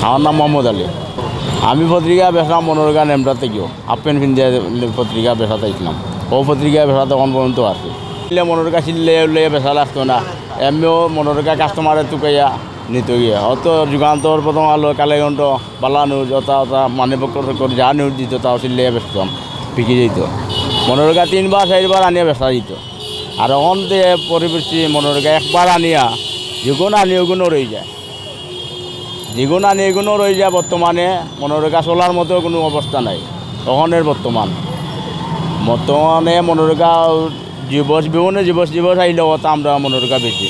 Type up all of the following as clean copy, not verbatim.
আমার নাম মোহাম্মদ আলী। আমি পত্রিকা বেসাম মনোরগা নেমটা থেকেও আপেন ফিন্দিয়া পত্রিকা বেসাতে আসলাম। ও পত্রিকা বেসা তখন পর্যন্ত আছে। মনোরগা চিল্লে উল্লে বেসা লাগতো না, এমনিও মনোরগা কাস্টমারে তুকাইয়া নিত গিয়ে অত যুগান্তর প্রথম আলো কালেগণ্ড বালা নিউজ ওটা ওটা মানে করে যা নিউজ দিত তাও চিল্লে বেসতাম, বিকি যেত। মনোরগা 3বার 4বার আনিয়া বেসা যেত। আর এখন যে পরিবেশটি মনোরগা একবার আনিয়া যেগুলো আনি ওগুলো রয়ে যায়, যেগুলো আনি এগুলো রয়ে যায়। বর্তমানে মনোরগা চলার মতো কোনো অবস্থা নাই তখনের বর্তমানে মনোরগা বিভিন্ন জীবস আইলেও আমরা মনোরগা বেশি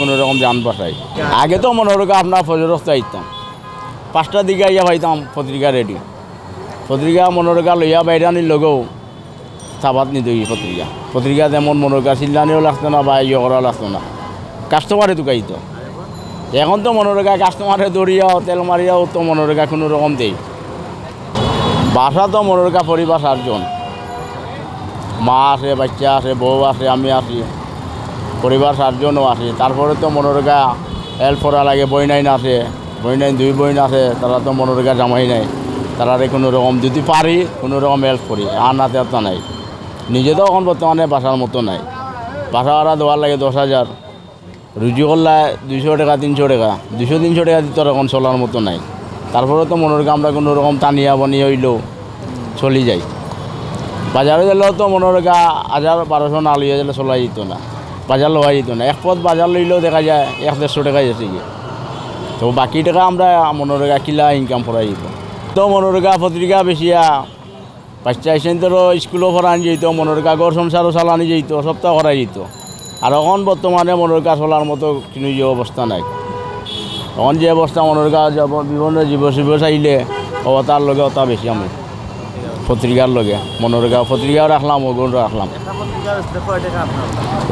কোনো রকম যান বাসাই। আগে তো মনোরগা আপনার ফজরস্ত আইতাম 5টার দিকে আইয়া পাইতাম পত্রিকা রেডি। পত্রিকা মনোরগা লইয়া বাইরে আনির লগেও চাবাত নিদই পত্রিকা তেমন মনোরগা চিল্লানিও লাগতো না বা ইয়ে করা লাগতো না, কাস্টমারে তুকাইত। এখন তো মনোরগা কাস্টমারে দৌড়িয়াও তেল মারিয়াও তো মনোরগা কোনো রকম দেই। বাসা তো মনোরগা পরিবার 7 জন, মা আছে, বাচ্চা আছে, বউ আছে, আমি আছি, পরিবার 7 জনও আছে। তারপরে তো মনোরগা হেল্প করা লাগে। বইনাইন আছে, বইনাইন 2 বইন আছে, তারা তো মনোরগা জামাই নাই। তারা কোনো রকম যদি পারি কোনো রকম হেল্প করি, আর নাতে তো নাই। নিজে তো এখন বর্তমানে বাসার মতো নাই। বাসা ভাড়া দেওয়ার লাগে 10,000, রুজি করলে 200 টাকা 300 টাকা, 200-300 টাকা দিতে এখন চলার মতো নাই। তারপরে তো মনোরগা আমরা কোনো রকম টানিয়া বনিয়ে হইলেও চলি যাই। বাজারে গেলেও তো মনোরগা 1000-1200 না লইয়া গেলে চলা যেত না, বাজার লওয়া যেত না। এক পথ বাজার লইলেও দেখা যায় 100-150 টাকাই আছে গিয়ে। তো বাকি টাকা আমরা মনোরগা কিলা ইনকাম করা যেত। তো মনোরগা পত্রিকা বেশিয়া বাচ্চা এসেন তো স্কুলও পড়ানি যেত, মনোরগা ঘর সংসারও চালানি যেত, সপ্তাহ করা যেত। আর এখন বর্তমানে মনোরগা চলার মতো কোনো যে অবস্থা নাই। এখন যে অবস্থা মনোরগা যাব বিভিন্ন জীবস আইলে তার লগে ওটা বেশি আমি পত্রিকার লগে মনোরগা পত্রিকাও রাখলাম, ওগুলো রাখলাম।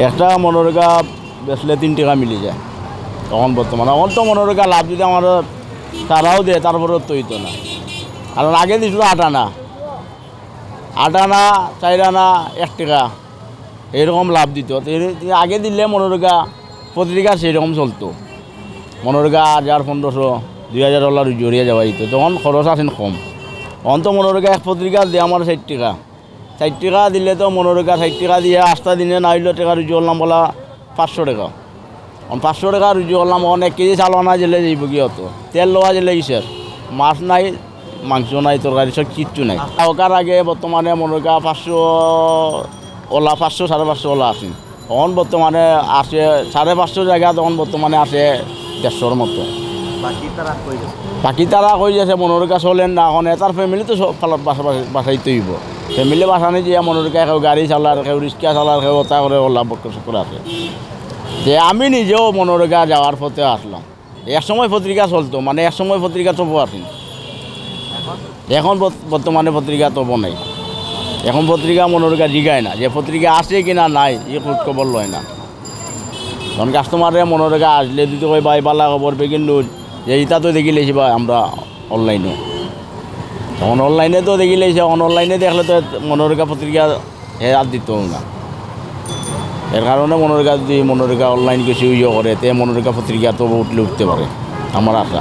একটা মনোরগা বেচলে 3 টাকা মিলে যায় তখন বর্তমানে। এখন তো মনোরগা লাভ যদি আমার তারাও দেয় তারপরেও তো হইতো না। কারণ আগে দিছিল 8 আনা 4 আনা 1 টাকা এরকম লাভ দিত। আগে দিলে মনোরগা পত্রিকা সেরকম চলতো। মনোরগা 1000-1500-2000 জড়িয়ে যাওয়া যেত, তখন খরচ আসেন কম। এখন তো মনোরগা এক পত্রিকা দিয়ে আমার 60 টাকা। 60 টাকা দিলে তো মনোরগা 60 টাকা দিয়ে 8টা দিনে না হইলেও টাকা রুজি করলাম বলা 500 টাকা। 500 টাকা রুজি করলাম। 1 কেজি চাল আনা জেলে যাইব কি হতো, তেল লওয়া জেলে কিসের, মাছ নাই, মাংস নাই, তরকারি সব কিচ্ছু নাই। ওকার আগে বর্তমানে মনোরগা 500 ওলা 500-550 ওলা আছে। তখন বর্তমানে আসে 550 জায়গা, তখন বর্তমানে আসে 150-র মতো। বাকি তারা কই যাচ্ছে মনোরগা চলেন না। এখন এটার ফ্যামিলি তো সব বাসাইতে হইব। ফ্যামিলি বাসানি যে মনোরগা কেউ গাড়ি চালার, কেউ রিক্সা চালার, কেউ ওটা করে ওলা করে আছে। যে আমি নিজেও মনোরগা যাওয়ার পথে আসলাম। এক সময় পত্রিকা চলতো, মানে এক সময় পত্রিকা তবু আসেন। এখন বর্তমানে পত্রিকা তবু নাই। এখন পত্রিকা মনোরগা জিগায় না যে পত্রিকা আসে কিনা নাই, এ খোঁজ খবর লয় না। কারণ কাস্টমারে মনোরগা আসলে দিতে কই ভাই বালা খবর বেগিন নিউজ যে ইটা তো দেখি লেছি ভাই আমরা অনলাইনে। তখন অনলাইনে তো দেখি লেছি, অনলাইনে দেখলে তো মনোরগা পত্রিকা আর দিত না। এর কারণে মনোরগা যদি মনোরগা অনলাইন কিছু ইয়ে করে তে মনোরগা পত্রিকা তো উঠতে পারে আমার আশা।